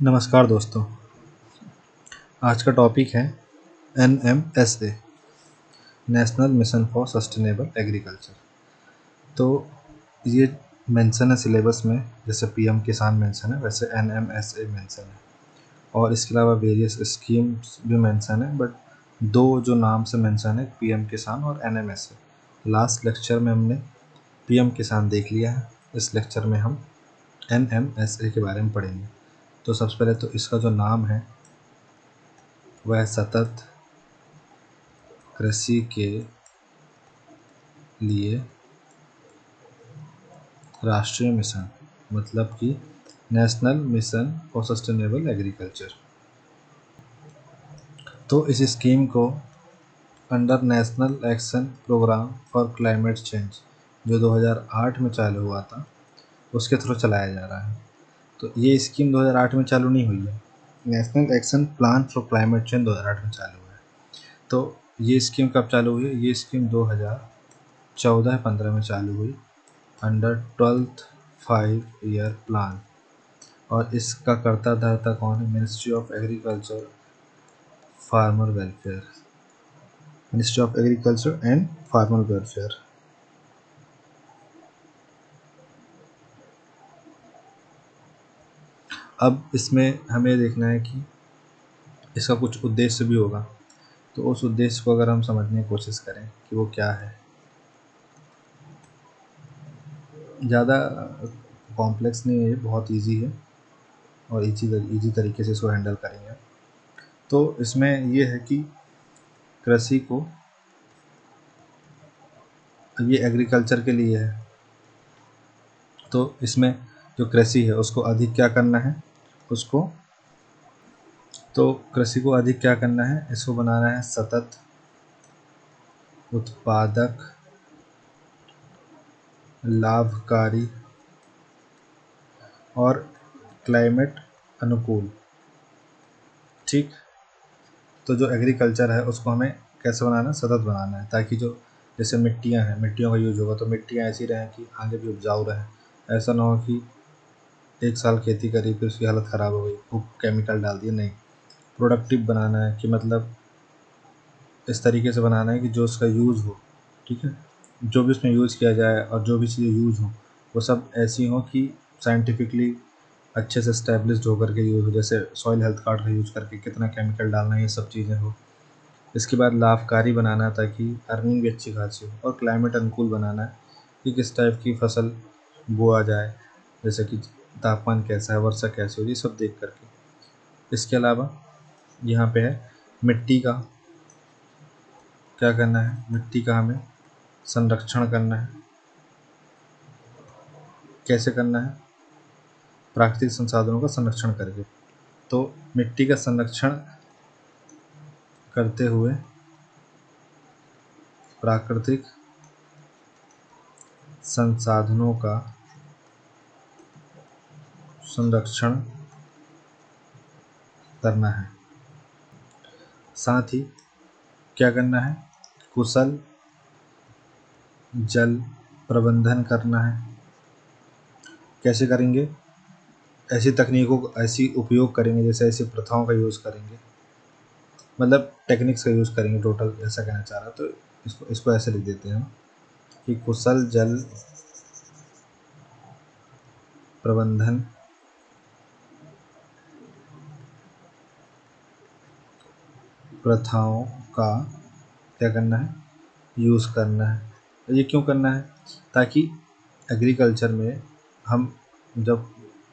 नमस्कार दोस्तों। आज का टॉपिक है NMSA, national mission for sustainable agriculture. तो ये मेंशन है सिलेबस में, जैसे PM किसान मेंशन है वैसे NMSA मेंशन है, और इसके अलावा वेरियस स्कीम्स भी मेंशन है, बट दो जो नाम से मेंशन है, PM किसान और NMSA। लास्ट लेक्चर में हमने PM किसान देख लिया है, इस लेक्चर में हम NMSA के बारे में पढ़ेंगे। तो सबसे पहले तो इसका जो नाम है वह सतत कृषि के लिए राष्ट्रीय मिशन, मतलब कि national mission for sustainable agriculture. तो इस स्कीम को under national action programme for climate change, जो 2008 में चालू हुआ था, उसके थ्रू चलाया जा रहा है। तो ये स्कीम 2008 में चालू नहीं हुई है, national action plan for climate change 2008 में चालू हुआ है। तो ये स्कीम कब चालू हुई है? ये स्कीम 2014-15 में चालू हुई अंडर 12th 5 ईयर प्लान, और इसका कर्ता धर्ता कौन है? Ministry of agriculture farmer welfare, ministry of agriculture and farmer welfare. अब इसमें हमें देखना है कि इसका कुछ उद्देश्य भी होगा, तो उस उद्देश्य को अगर हम समझने की कोशिश करें कि वो क्या है। ज़्यादा कॉम्प्लेक्स नहीं है, बहुत इजी है और इजी तरीके से इसको हैंडल करेंगे। तो इसमें ये है कि कृषि को, ये एग्रीकल्चर के लिए है, तो इसमें जो कृषि है उसको अधिक क्या करना है, कृषि को अधिक क्या करना है, इसको बनाना है सतत उत्पादक, लाभकारी और क्लाइमेट अनुकूल। ठीक। तो जो एग्रीकल्चर है उसको हमें कैसे बनाना है? सतत बनाना है, ताकि जो जैसे मिट्टियाँ हैं, मिट्टियों का यूज होगा तो मिट्टियाँ ऐसी रहें कि आगे भी उपजाऊ रहें। ऐसा ना हो कि एक साल खेती करी फिर उसकी हालत ख़राब हो गई, खूब केमिकल डाल दिए। नहीं, प्रोडक्टिव बनाना है कि मतलब इस तरीके से बनाना है कि जो उसका यूज़ हो, ठीक है, जो भी उसमें यूज़ किया जाए और जो भी चीज़ें यूज़ हों वो सब ऐसी हों कि साइंटिफिकली अच्छे से इस्टेब्लिश्ड होकर के यूज़ हो, जैसे सॉइल हेल्थ कार्ड का यूज़ करके कितना केमिकल डालना है, ये सब चीज़ें हो। इसके बाद लाभकारी बनाना है ताकि अर्निंग भी अच्छी खासी हो, और क्लाइमेट अनुकूल बनाना है कि किस टाइप की फसल बोआ जाए, जैसे कि तापमान कैसा है, वर्षा कैसी हो, ये सब देख करके। इसके अलावा यहाँ पे है मिट्टी का क्या करना है, मिट्टी का हमें संरक्षण करना है। कैसे करना है? प्राकृतिक संसाधनों का संरक्षण करके। तो मिट्टी का संरक्षण करते हुए प्राकृतिक संसाधनों का संरक्षण करना है। साथ ही क्या करना है? कुशल जल प्रबंधन करना है। कैसे करेंगे? ऐसी तकनीकों को ऐसी उपयोग करेंगे, जैसे ऐसी प्रथाओं का यूज़ करेंगे, मतलब टेक्निक्स का यूज़ करेंगे टोटल, ऐसा कहना चाह रहा। तो इसको ऐसे लिख देते हैं कि कुशल जल प्रबंधन प्रथाओं का क्या करना है? यूज़ करना है। ये क्यों करना है? ताकि एग्रीकल्चर में हम जब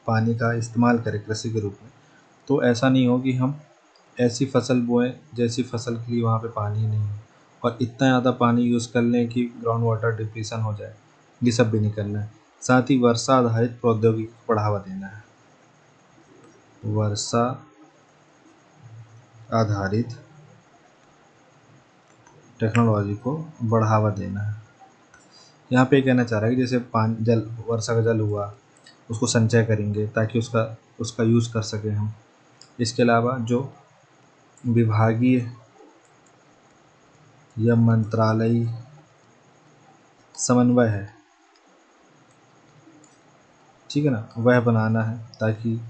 पानी का इस्तेमाल करें कृषि के रूप में, तो ऐसा नहीं हो कि हम ऐसी फसल बोएं जैसी फसल के लिए वहाँ पे पानी ही नहीं हो, और इतना ज़्यादा पानी यूज़ कर लें कि ग्राउंड वाटर डिप्लीशन हो जाए। ये सब भी नहीं करना है। साथ ही वर्षा आधारित प्रौद्योगिकी को बढ़ावा देना है। वर्षा आधारित टेक्नोलॉजी को बढ़ावा देना है। यहाँ पे कहना चाह रहा है कि जैसे पानी जल वर्षा का जल हुआ, उसको संचय करेंगे ताकि उसका यूज़ कर सकें हम। इसके अलावा जो विभागीय या मंत्रालयी समन्वय है, ठीक है ना, वह बनाना है ताकि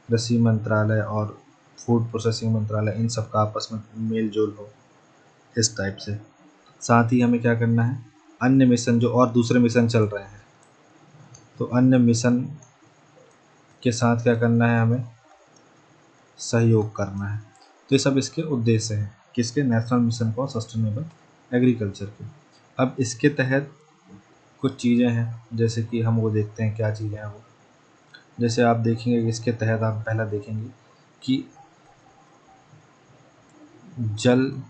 कृषि मंत्रालय और फूड प्रोसेसिंग मंत्रालय, इन सब का आपस में मेल जोल हो, इस टाइप से। साथ ही हमें क्या करना है, अन्य मिशन जो और दूसरे मिशन चल रहे हैं, तो अन्य मिशन के साथ क्या करना है, हमें सहयोग करना है। तो ये सब इसके उद्देश्य हैं, किसके, national mission for sustainable agriculture के। अब इसके तहत कुछ चीज़ें हैं, जैसे कि हम वो देखते हैं क्या चीज़ें हैं वो। जैसे आप देखेंगे कि इसके तहत आप पहला देखेंगे कि जल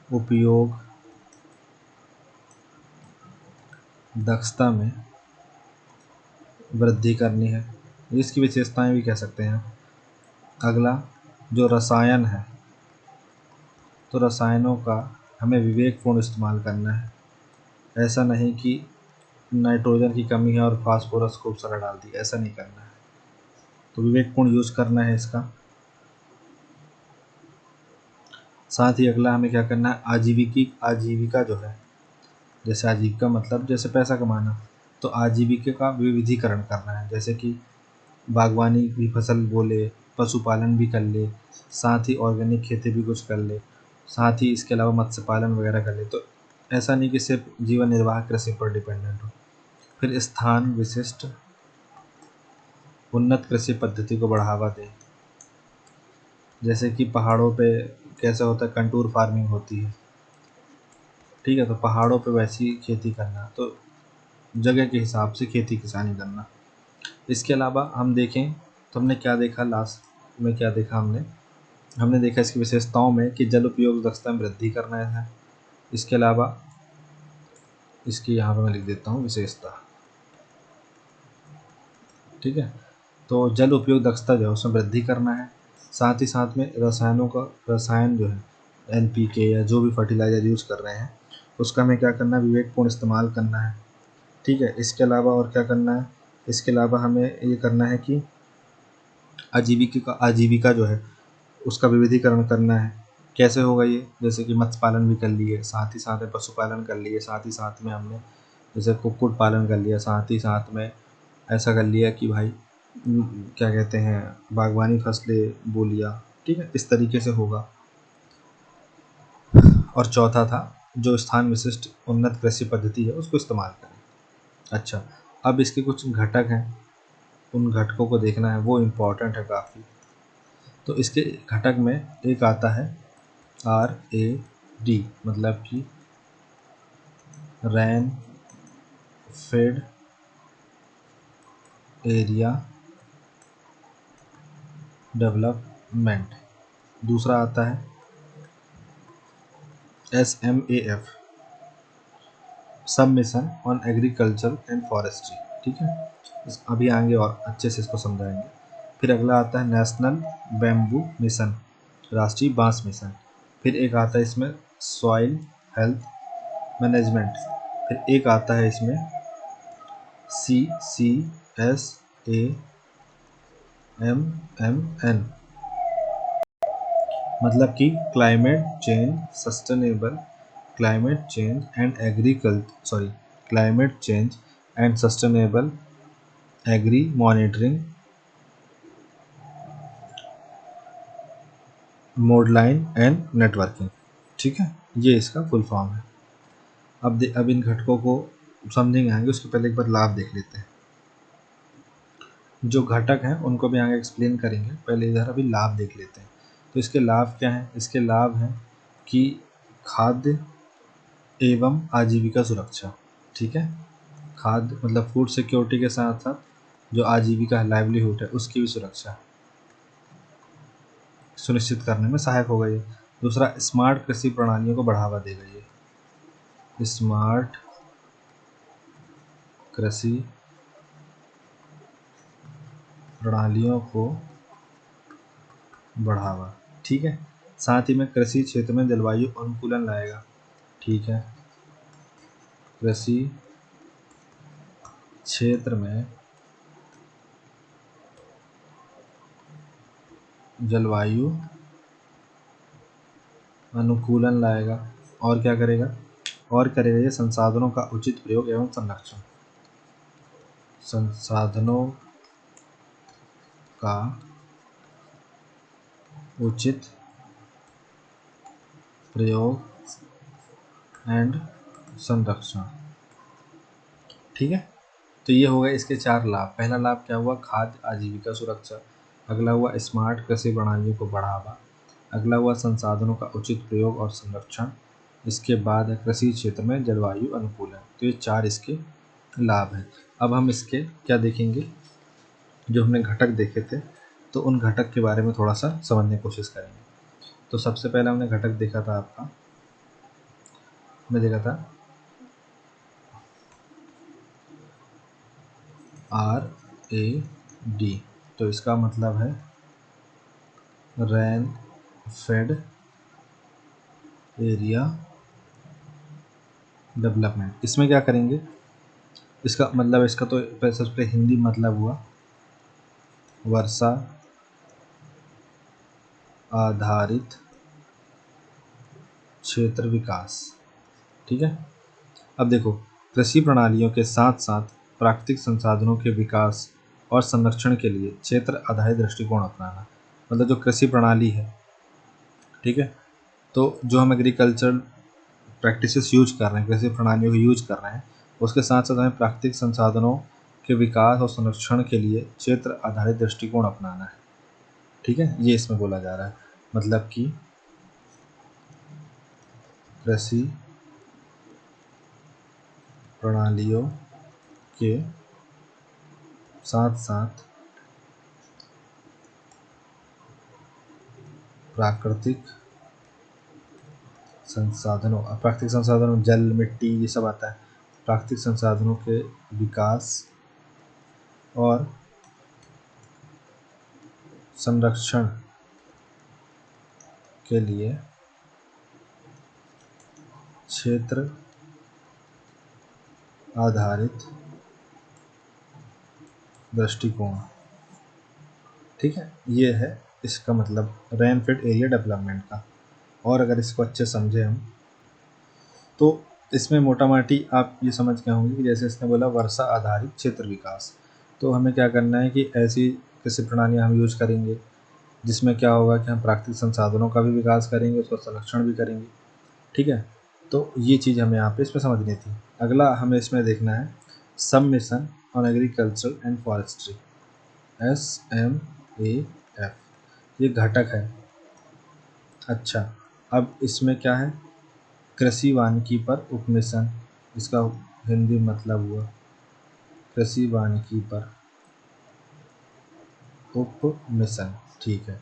उपयोग दक्षता में वृद्धि करनी है, इसकी विशेषताएं भी कह सकते हैं। अगला जो रसायन है, तो रसायनों का हमें विवेकपूर्ण इस्तेमाल करना है। ऐसा नहीं कि नाइट्रोजन की कमी है और फास्फोरस खूब सारा डाल दिया, ऐसा नहीं करना है। तो विवेकपूर्ण यूज़ करना है इसका। साथ ही अगला हमें क्या करना है, आजीविका जो है, जैसे आजीविका मतलब जैसे पैसा कमाना, तो आजीविका का विविधीकरण करना है। जैसे कि बागवानी की फसल बोले, पशुपालन भी कर ले, साथ ही ऑर्गेनिक खेती भी कुछ कर ले, साथ ही इसके अलावा मत्स्य पालन वगैरह कर ले। तो ऐसा नहीं कि सिर्फ जीवन निर्वाह कृषि पर डिपेंडेंट हो। फिर स्थान विशिष्ट उन्नत कृषि पद्धति को बढ़ावा दें। जैसे कि पहाड़ों पे कैसे होता है, कंटूर फार्मिंग होती है, ठीक है, तो पहाड़ों पे वैसी खेती करना, तो जगह के हिसाब से खेती किसानी करना। इसके अलावा हम देखें तो हमने क्या देखा, लास्ट में क्या देखा हमने, हमने देखा इसकी विशेषताओं में कि जल उपयोग दक्षता में वृद्धि करना है। इसके अलावा इसकी यहाँ पे मैं लिख देता हूँ विशेषता, ठीक है। तो जल उपयोग दक्षता जो है उसमें वृद्धि करना है। साथ ही साथ में रसायन जो है NPK या जो भी फर्टिलाइज़र यूज़ कर रहे हैं उसका हमें क्या करना है, विवेकपूर्ण इस्तेमाल करना है, ठीक है। इसके अलावा और क्या करना है, इसके अलावा हमें ये करना है कि आजीविका जो है उसका विविधीकरण करना है। कैसे होगा ये, जैसे कि मत्स्य पालन भी कर लिए, साथ ही साथ में पशुपालन कर लिए, साथ ही साथ में हमने जैसे कुक्कुट पालन कर लिया, साथ ही साथ में ऐसा कर लिया कि भाई क्या कहते हैं, बागवानी फसलें बो लिया, ठीक है, इस तरीके से होगा। और चौथा था जो स्थान विशिष्ट उन्नत कृषि पद्धति है उसको इस्तेमाल करें। अच्छा, अब इसके कुछ घटक हैं, उन घटकों को देखना है, वो इम्पोर्टेंट है काफ़ी। तो इसके घटक में एक आता है RAD, मतलब कि रैन फेड एरिया डेवलपमेंट। दूसरा आता है SMAF, सब mission on agriculture and forestry, ठीक है। अभी आएंगे और अच्छे से इसको समझाएंगे। फिर अगला आता है नेशनल बैम्बू मिशन, राष्ट्रीय बांस मिशन। फिर एक आता है इसमें सॉइल हेल्थ मैनेजमेंट। फिर एक आता है इसमें CCSAMMN, मतलब कि climate change and sustainable agri monitoring modelling and networking, ठीक है, ये इसका फुल फॉर्म है। अब इन घटकों को समझेंगे आगे, उसके पहले एक बार लाभ देख लेते हैं। जो घटक हैं उनको भी आगे एक्सप्लेन करेंगे, पहले इधर अभी लाभ देख लेते हैं। तो इसके लाभ क्या हैं, इसके लाभ हैं कि खाद्य एवं आजीविका सुरक्षा, ठीक है, खाद्य मतलब फूड सिक्योरिटी के साथ साथ जो आजीविका है, लाइवलीहुड है, उसकी भी सुरक्षा सुनिश्चित करने में सहायक होगा ये। दूसरा, स्मार्ट कृषि प्रणालियों को बढ़ावा देगा ये, स्मार्ट कृषि प्रणालियों को बढ़ावा, ठीक है। साथ ही में कृषि क्षेत्र में जलवायु अनुकूलन लाएगा, ठीक है, कृषि क्षेत्र में जलवायु अनुकूलन लाएगा। और क्या करेगा, और करेगा ये संसाधनों का उचित प्रयोग एवं संरक्षण, संसाधनों का उचित प्रयोग एंड संरक्षण। ठीक है, तो ये हो गए इसके 4 लाभ। पहला लाभ क्या हुआ, खाद्य आजीविका सुरक्षा। अगला हुआ स्मार्ट कृषि प्रणालियों को बढ़ावा। अगला हुआ संसाधनों का उचित प्रयोग और संरक्षण। इसके बाद है कृषि क्षेत्र में जलवायु अनुकूलन। तो ये 4 इसके लाभ हैं। अब हम इसके क्या देखेंगे, जो हमने घटक देखे थे तो उन घटक के बारे में थोड़ा सा समझने की कोशिश करेंगे। तो सबसे पहले हमने घटक देखा था आपका, हमने देखा था RAD। तो इसका मतलब है रेन फेड एरिया डेवलपमेंट। इसमें क्या करेंगे, इसका मतलब, इसका तो सबसे पहले हिंदी मतलब हुआ वर्षा आधारित क्षेत्र विकास। ठीक है, अब देखो, कृषि प्रणालियों के साथ साथ प्राकृतिक संसाधनों के विकास और संरक्षण के लिए क्षेत्र आधारित दृष्टिकोण अपनाना। मतलब जो कृषि प्रणाली है, ठीक है, तो जो हम एग्रीकल्चर प्रैक्टिसेस यूज कर रहे हैं, कृषि प्रणालियों को यूज कर रहे हैं, उसके साथ साथ हमें प्राकृतिक संसाधनों के विकास और संरक्षण के लिए क्षेत्र आधारित दृष्टिकोण अपनाना है। ठीक है, ये इसमें बोला जा रहा है। मतलब कि कृषि प्रणालियों के साथ साथ प्राकृतिक संसाधनों जल, मिट्टी, ये सब आता है। प्राकृतिक संसाधनों के विकास और संरक्षण के लिए क्षेत्र आधारित दृष्टिकोण। ठीक है, ये है इसका मतलब रेन फेड एरिया डेवलपमेंट का। और अगर इसको अच्छे समझे हम, तो इसमें मोटा माटी आप ये समझ गए होंगे कि जैसे इसने बोला वर्षा आधारित क्षेत्र विकास, तो हमें क्या करना है कि ऐसी कृषि प्रणालियाँ हम यूज करेंगे जिसमें क्या होगा कि हम प्राकृतिक संसाधनों का भी विकास करेंगे, उसका संरक्षण भी करेंगे। ठीक है, तो ये चीज़ हमें यहाँ पे इसमें समझनी थी। अगला हमें इसमें देखना है सब mission on agriculture and forestry, SMAF, ये घटक है। अच्छा, अब इसमें क्या है, कृषि वानिकी पर उपमिशन। इसका हिंदी मतलब हुआ कृषि वानिकी पर उपमिशन। ठीक है,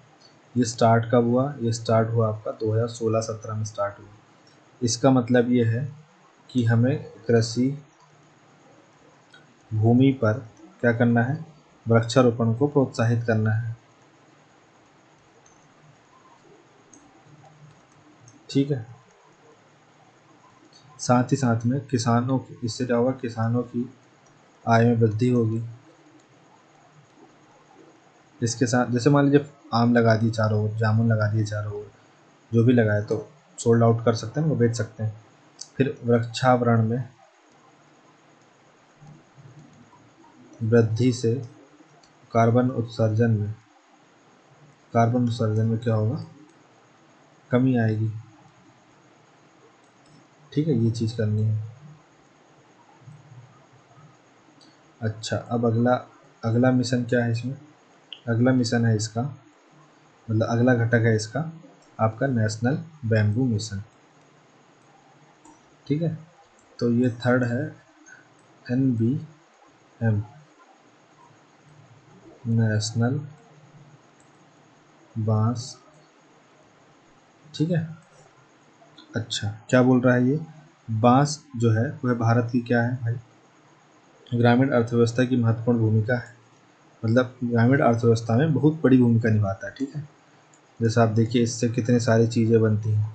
ये स्टार्ट कब हुआ, ये स्टार्ट हुआ आपका 2016-17 में स्टार्ट हुआ। इसका मतलब ये है कि हमें कृषि भूमि पर क्या करना है, वृक्षारोपण को प्रोत्साहित करना है। ठीक है, साथ ही साथ में किसानों की, इससे क्या होगा, किसानों की आय में वृद्धि होगी। इसके साथ जैसे मान लीजिए आम लगा दिए चारों ओर, जामुन लगा दिए चारों ओर, जो भी लगाए तो सोल्ड आउट कर सकते हैं, वो बेच सकते हैं। फिर वृक्षावरण में वृद्धि से कार्बन उत्सर्जन में क्या होगा, कमी आएगी। ठीक है, ये चीज़ करनी है। अच्छा, अब अगला अगला मिशन क्या है इसमें, अगला मिशन है इसका, मतलब अगला घटक है इसका आपका नेशनल बैम्बू मिशन। ठीक है, तो ये थर्ड है NBM, नेशनल बांस। ठीक है, अच्छा क्या बोल रहा है ये, बांस जो है वह भारत की क्या है भाई, ग्रामीण अर्थव्यवस्था की महत्वपूर्ण भूमिका है। मतलब ग्रामीण अर्थव्यवस्था में बहुत बड़ी भूमिका निभाता है। ठीक है, जैसे आप देखिए इससे कितनी सारी चीज़ें बनती हैं।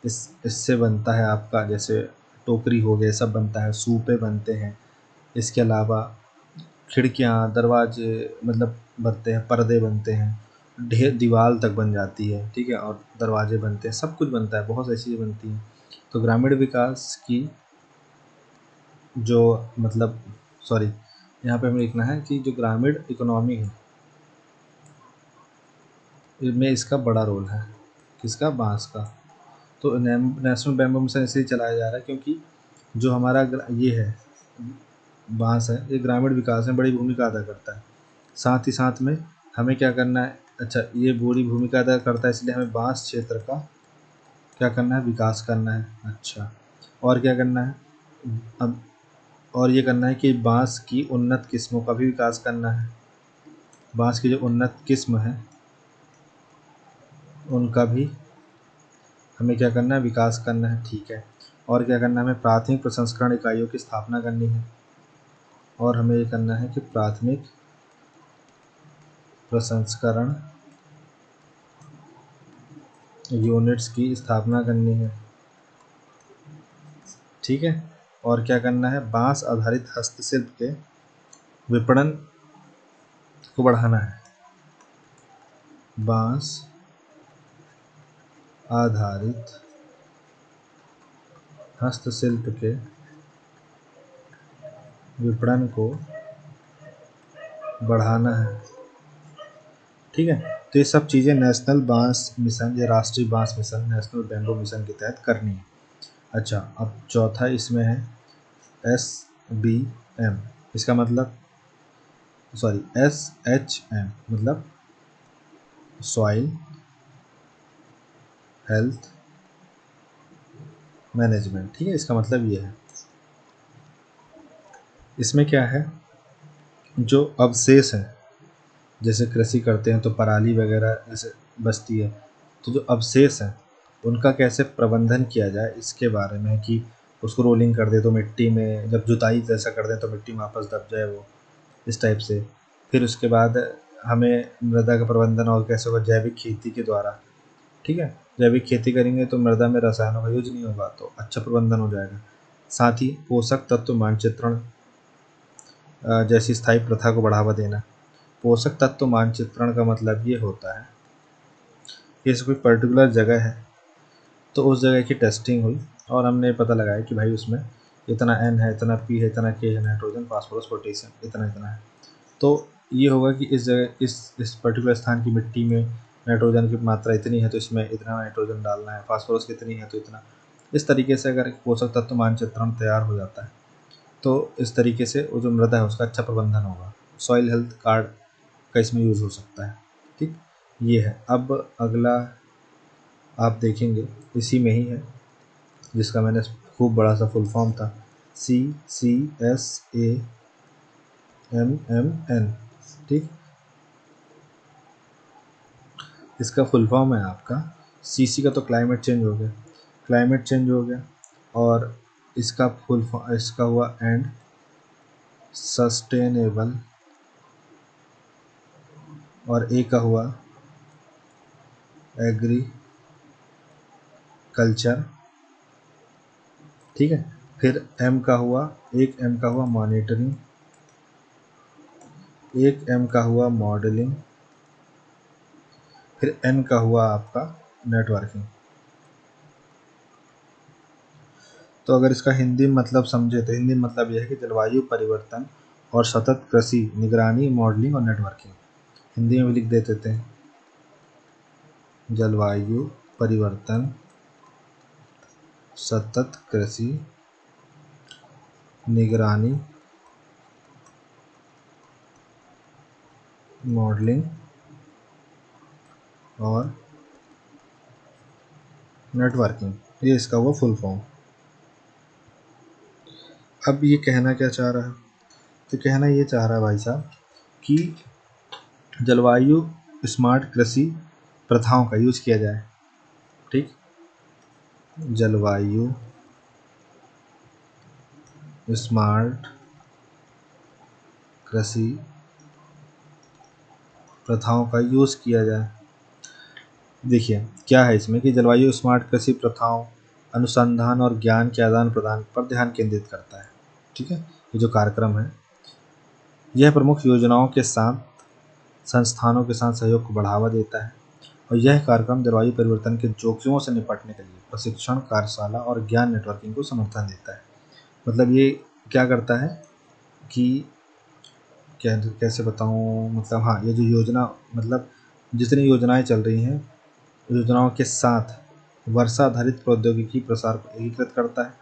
इससे बनता है आपका, जैसे टोकरी हो गए, सब बनता है, सूपे बनते हैं। इसके अलावा खिड़कियाँ, दरवाजे मतलब बनते हैं, पर्दे बनते हैं, ढेर दीवार तक बन जाती है। ठीक है, और दरवाजे बनते हैं, सब कुछ बनता है, बहुत सारी चीज़ें बनती हैं। तो ग्रामीण विकास की जो मतलब, सॉरी, यहाँ पे हमें लिखना है कि जो ग्रामीण इकोनॉमी है, में इसका बड़ा रोल है। किसका? बांस का। तो नेशनल बैम्बू मिशन इसलिए चलाया जा रहा है क्योंकि जो हमारा ये है बांस है, ये ग्रामीण विकास में बड़ी भूमिका अदा करता है। साथ ही साथ में हमें क्या करना है, अच्छा ये बड़ी भूमिका अदा करता है इसलिए हमें बांस क्षेत्र का क्या करना है? विकास करना है। अच्छा, और क्या करना है? अब और ये करना है कि बांस की उन्नत किस्मों का भी विकास करना है। बांस की जो उन्नत किस्म है उनका भी हमें क्या करना है? विकास करना है। ठीक है, और क्या करना है? हमें प्राथमिक प्रसंस्करण इकाइयों की स्थापना करनी है, और हमें ये करना है कि प्राथमिक प्रसंस्करण यूनिट्स की स्थापना करनी है। ठीक है, और क्या करना है? बांस आधारित हस्तशिल्प के विपणन को बढ़ाना है। बांस आधारित हस्तशिल्प के विपणन को बढ़ाना है। ठीक है, तो ये सब चीज़ें नेशनल बांस मिशन या राष्ट्रीय बांस मिशन, नेशनल बैम्बू मिशन के तहत करनी है। अच्छा, अब चौथा इसमें है SBM। इसका मतलब SHM मतलब सॉइल हेल्थ मैनेजमेंट। ठीक है, इसका मतलब ये है, इसमें क्या है, जो अवशेष है, जैसे कृषि करते हैं तो पराली वगैरह जैसे बचती है, तो जो अवशेष हैं उनका कैसे प्रबंधन किया जाए इसके बारे में, कि उसको रोलिंग कर दे तो मिट्टी में, जब जुताई जैसा कर दें तो मिट्टी में वापस दब जाए वो, इस टाइप से। फिर उसके बाद हमें मृदा का प्रबंधन और कैसे होगा? जैविक खेती के द्वारा। ठीक है, जैविक खेती करेंगे तो मृदा में रसायनों का यूज नहीं होगा, तो अच्छा प्रबंधन हो जाएगा। साथ ही पोषक तत्व मानचित्रण जैसी स्थायी प्रथा को बढ़ावा देना। पोषक तत्व मानचित्रण का मतलब ये होता है कि जैसे कोई पर्टिकुलर जगह है तो उस जगह की टेस्टिंग हुई और हमने पता लगाया कि भाई उसमें इतना N है, इतना P है, इतना K है, नाइट्रोजन फास्फोरस पोटेशियम इतना इतना है। तो ये होगा कि इस जगह इस पर्टिकुलर स्थान की मिट्टी में नाइट्रोजन की मात्रा इतनी है तो इसमें इतना नाइट्रोजन डालना है, फास्फोरस कितनी है तो इतना। इस तरीके से अगर पोषक तत्व मानचित्रण तैयार हो जाता है तो इस तरीके से वो जो मृदा है उसका अच्छा प्रबंधन होगा। सॉइल हेल्थ कार्ड का इसमें यूज़ हो सकता है। ठीक, ये है। अब अगला आप देखेंगे इसी में ही है, जिसका मैंने खूब बड़ा सा फुल फॉर्म था, CCSAMMN। ठीक, इसका फुल फॉर्म है आपका, CC का तो क्लाइमेट चेंज हो गया, क्लाइमेट चेंज हो गया, और इसका फुल फॉर्म इसका हुआ एंड सस्टेनेबल, और ए का हुआ एग्रीकल्चर। ठीक है, फिर M का हुआ, एक M का हुआ मॉनिटरिंग, एक M का हुआ मॉडलिंग, फिर N का हुआ आपका नेटवर्किंग। तो अगर इसका हिंदी मतलब समझे तो हिंदी मतलब यह है कि जलवायु परिवर्तन और सतत कृषि निगरानी, मॉडलिंग और नेटवर्किंग। हिंदी में भी लिख देते हैं, जलवायु परिवर्तन, सतत कृषि निगरानी, मॉडलिंग और नेटवर्किंग, ये इसका हुआ फुल फॉर्म। अब ये कहना क्या चाह रहा है? तो कहना ये चाह रहा है भाई साहब कि जलवायु स्मार्ट कृषि प्रथाओं का यूज किया जाए। ठीक, जलवायु स्मार्ट कृषि प्रथाओं का यूज किया जाए। देखिए क्या है इसमें कि जलवायु स्मार्ट कृषि प्रथाओं अनुसंधान और ज्ञान के आदान प्रदान पर ध्यान केंद्रित करता है। ठीक है, ये जो कार्यक्रम है यह प्रमुख योजनाओं के साथ संस्थानों के साथ सहयोग को बढ़ावा देता है, और यह कार्यक्रम जलवायु परिवर्तन के जोखिमों से निपटने के लिए प्रशिक्षण, कार्यशाला और ज्ञान नेटवर्किंग को समर्थन देता है। मतलब ये क्या करता है कि क्या कैसे बताऊँ, मतलब हाँ, ये जो योजना मतलब जितनी योजनाएं चल रही हैं, योजनाओं के साथ वर्षा आधारित प्रौद्योगिकी प्रसार को एकीकृत करता है।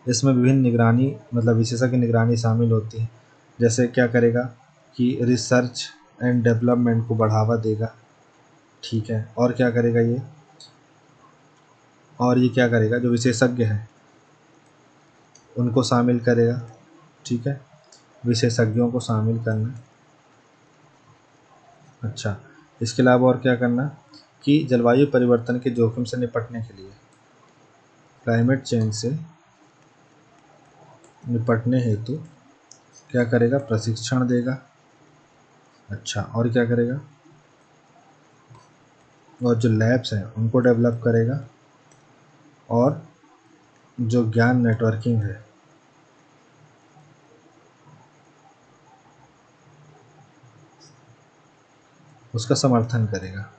इसमें विभिन्न निगरानी मतलब विशेषज्ञ निगरानी शामिल होती है। जैसे क्या करेगा कि रिसर्च एंड डेवलपमेंट को बढ़ावा देगा, ठीक है। और क्या करेगा ये, और ये क्या करेगा, जो विशेषज्ञ हैं उनको शामिल करेगा, ठीक है, विशेषज्ञों को शामिल करना। अच्छा, इसके अलावा और क्या करना कि जलवायु परिवर्तन के जोखिम से निपटने के लिए, क्लाइमेट चेंज से निपटने हेतु क्या करेगा, प्रशिक्षण देगा। अच्छा, और क्या करेगा, और जो लैब्स हैं उनको डेवलप करेगा, और जो ज्ञान नेटवर्किंग है उसका समर्थन करेगा।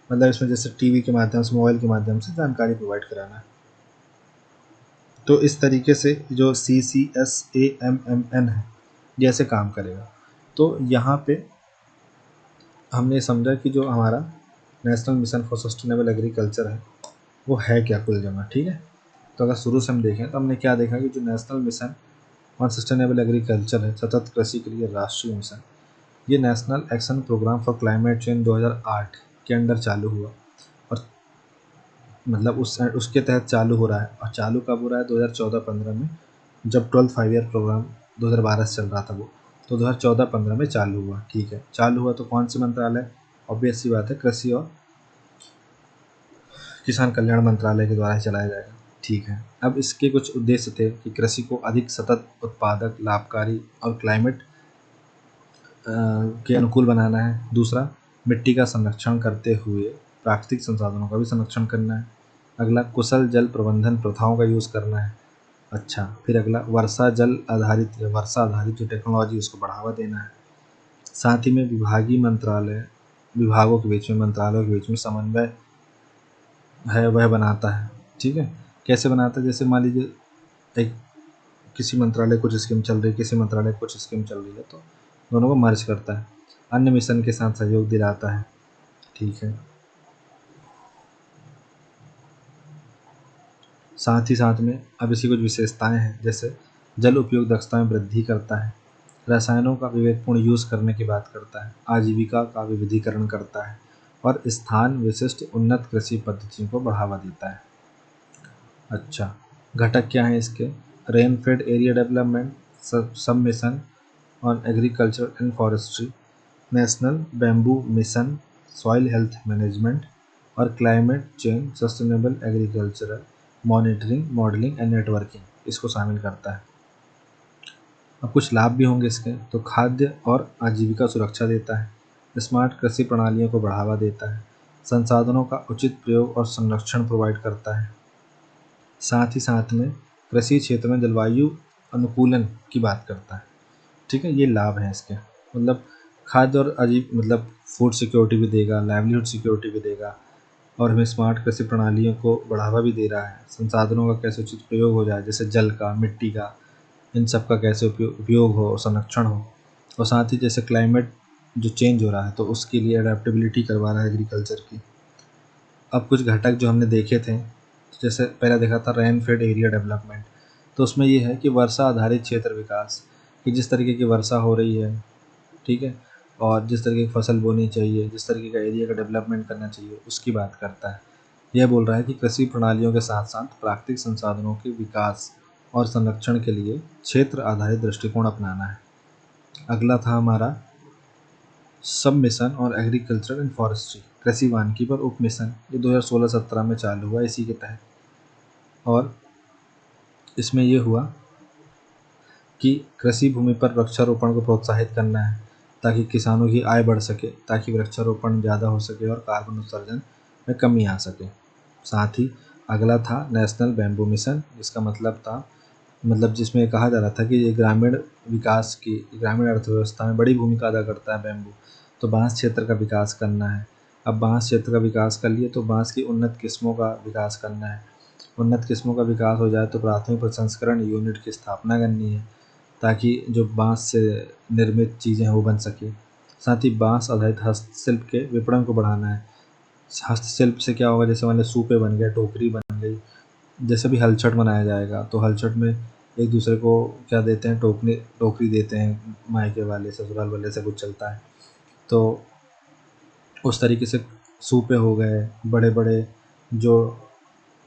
मतलब इसमें जैसे टीवी के माध्यम से, मोबाइल के माध्यम से जानकारी प्रोवाइड कराना है। तो इस तरीके से जो CCSAMMN है ये ऐसे काम करेगा। तो यहाँ पे हमने समझा कि जो हमारा national mission for sustainable agriculture है वो है क्या कुल जमा, ठीक है। तो अगर शुरू से हम देखें तो हमने क्या देखा कि जो national mission on sustainable agriculture है, सतत कृषि के लिए राष्ट्रीय मिशन, ये national action programme for climate change 2008 के अंडर चालू हुआ, और मतलब उसके तहत चालू हो रहा है। और चालू कब हो रहा है, 2014-15 में, जब 12th 5 ईयर प्रोग्राम 2012 से चल रहा था वो, तो 2014-15 में चालू हुआ, ठीक है। चालू हुआ तो कौन सी मंत्रालय, ऑब्वियस सी बात है कृषि और किसान कल्याण मंत्रालय के द्वारा ही चलाया जाएगा, ठीक है। अब इसके कुछ उद्देश्य थे कि कृषि को अधिक सतत, उत्पादक, लाभकारी और क्लाइमेट के अनुकूल बनाना है। दूसरा, मिट्टी का संरक्षण करते हुए प्राकृतिक संसाधनों का भी संरक्षण करना है। अगला, कुशल जल प्रबंधन प्रथाओं का यूज़ करना है। अच्छा, फिर अगला, वर्षा आधारित जो टेक्नोलॉजी उसको बढ़ावा देना है। साथ ही में विभागों के बीच में, मंत्रालयों के बीच में समन्वय है वह बनाता है, ठीक है। कैसे बनाता है, जैसे मान लीजिए एक किसी मंत्रालय कुछ स्कीम चल रही है, किसी मंत्रालय कुछ स्कीम चल रही है, तो दोनों को मर्ज करता है, अन्य मिशन के साथ सहयोग दिलाता है, ठीक है। साथ ही साथ में अब इसकी कुछ विशेषताएं हैं, जैसे जल उपयोग दक्षता में वृद्धि करता है, रसायनों का विवेकपूर्ण यूज़ करने की बात करता है, आजीविका का विविधीकरण करता है, और स्थान विशिष्ट उन्नत कृषि पद्धतियों को बढ़ावा देता है। अच्छा, घटक क्या हैं इसके, rain fed area development, sub mission on agriculture and forestry, national bamboo mission, soil health management, और climate change sustainable agricultural monitoring, modelling and networking इसको शामिल करता है। अब कुछ लाभ भी होंगे इसके, तो खाद्य और आजीविका सुरक्षा देता है, स्मार्ट कृषि प्रणालियों को बढ़ावा देता है, संसाधनों का उचित प्रयोग और संरक्षण प्रोवाइड करता है। साथ ही साथ में कृषि क्षेत्र में जलवायु अनुकूलन की बात करता है, ठीक है। ये लाभ हैं इसके, मतलब खाद्य और मतलब फूड सिक्योरिटी भी देगा, लाइवलीहुड सिक्योरिटी भी देगा, और हमें स्मार्ट कृषि प्रणालियों को बढ़ावा भी दे रहा है। संसाधनों का कैसे उचित प्रयोग हो जाए, जैसे जल का, मिट्टी का, इन सब का कैसे उपयोग हो, संरक्षण हो। और साथ ही जैसे क्लाइमेट जो चेंज हो रहा है तो उसके लिए अडेप्टेबिलिटी करवा रहा है एग्रीकल्चर की। अब कुछ घटक जो हमने देखे थे, जैसे पहला देखा था रेन फेड एरिया डेवलपमेंट, तो उसमें ये है कि वर्षा आधारित क्षेत्र विकास, कि जिस तरीके की वर्षा हो रही है, ठीक है, और जिस तरीके की फसल बोनी चाहिए, जिस तरीके का एरिया का डेवलपमेंट करना चाहिए, उसकी बात करता है। यह बोल रहा है कि कृषि प्रणालियों के साथ साथ प्राकृतिक संसाधनों के विकास और संरक्षण के लिए क्षेत्र आधारित दृष्टिकोण अपनाना है। अगला था हमारा सब मिशन और एग्रीकल्चर एंड फॉरेस्ट्री, कृषि वानिकी पर उप मिशन, ये 2016-17 में चालू हुआ इसी के तहत। और इसमें ये हुआ कि कृषि भूमि पर वृक्षारोपण को प्रोत्साहित करना है ताकि किसानों की आय बढ़ सके, ताकि वृक्षारोपण ज़्यादा हो सके और कार्बन उत्सर्जन में कमी आ सके। साथ ही अगला था नेशनल बैम्बू मिशन, जिसका मतलब था, मतलब जिसमें कहा जा रहा था कि ये ग्रामीण विकास की, ग्रामीण अर्थव्यवस्था में बड़ी भूमिका अदा करता है बैम्बू, तो बांस क्षेत्र का विकास करना है। अब बांस क्षेत्र का विकास कर लिए तो बांस की उन्नत किस्मों का विकास करना है। उन्नत किस्मों का विकास हो जाए तो प्राथमिक प्रसंस्करण यूनिट की स्थापना करनी है, ताकि जो बांस से निर्मित चीज़ें हैं वो बन सके। साथ ही बांस आधारित हस्तशिल्प के विपणन को बढ़ाना है। हस्तशिल्प से क्या होगा, जैसे मान लो सूपे बन गए, टोकरी बन गई, जैसे भी हलचट बनाया जाएगा तो हलचट में एक दूसरे को क्या देते हैं, टोकरी देते हैं, मायके वाले ससुराल वाले से कुछ चलता है, तो उस तरीके से सूपे हो गए, बड़े बड़े जो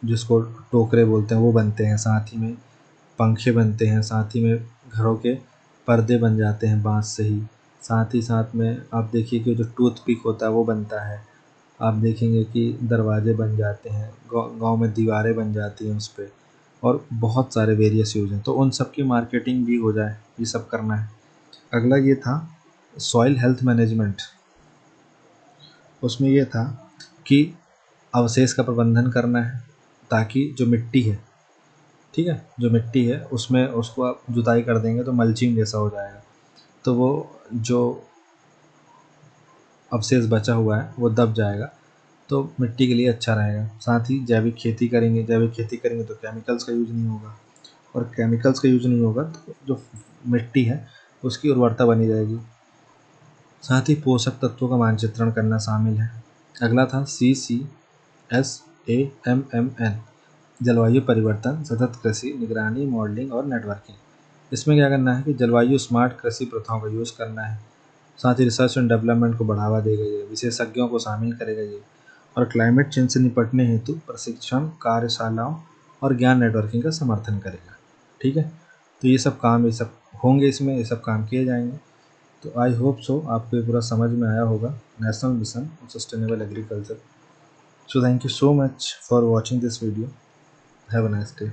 जिसको टोकरे बोलते हैं वो बनते हैं, साथ ही में पंखे बनते हैं, साथ ही में घरों के पर्दे बन जाते हैं बांस से ही। साथ ही साथ में आप देखिए कि जो टूथपिक होता है वो बनता है। आप देखेंगे कि दरवाजे बन जाते हैं, गाँव में दीवारें बन जाती हैं उस पे, और बहुत सारे वेरियस यूज़ हैं, तो उन सब की मार्केटिंग भी हो जाए, ये सब करना है। अगला ये था सॉइल हेल्थ मैनेजमेंट। उसमें ये था कि अवशेष का प्रबंधन करना है, ताकि जो मिट्टी है, ठीक है, जो मिट्टी है उसमें उसको आप जुताई कर देंगे तो मल्चिंग जैसा हो जाएगा, तो वो जो अवशेष बचा हुआ है वो दब जाएगा, तो मिट्टी के लिए अच्छा रहेगा। साथ ही जैविक खेती करेंगे, तो केमिकल्स का यूज़ नहीं होगा, और केमिकल्स का यूज़ नहीं होगा तो जो मिट्टी है उसकी उर्वरता बनी रहेगी। साथ ही पोषक तत्वों का मानचित्रण करना शामिल है। अगला था CCSAMMN, जलवायु परिवर्तन, सतत कृषि, निगरानी, मॉडलिंग और नेटवर्किंग। इसमें क्या करना है कि जलवायु स्मार्ट कृषि प्रथाओं का यूज़ करना है। साथ ही रिसर्च एंड डेवलपमेंट को बढ़ावा देगा ये, विशेषज्ञों को शामिल करेगा ये, और क्लाइमेट चेंज से निपटने हेतु प्रशिक्षण, कार्यशालाओं और ज्ञान नेटवर्किंग का समर्थन करेगा। ठीक है, तो ये सब काम, ये सब होंगे इसमें, ये सब काम किए जाएंगे। तो आई होप सो आपको ये पूरा समझ में आया होगा, national mission of sustainable agriculture. So thank you so much for watching this video. Have a nice day.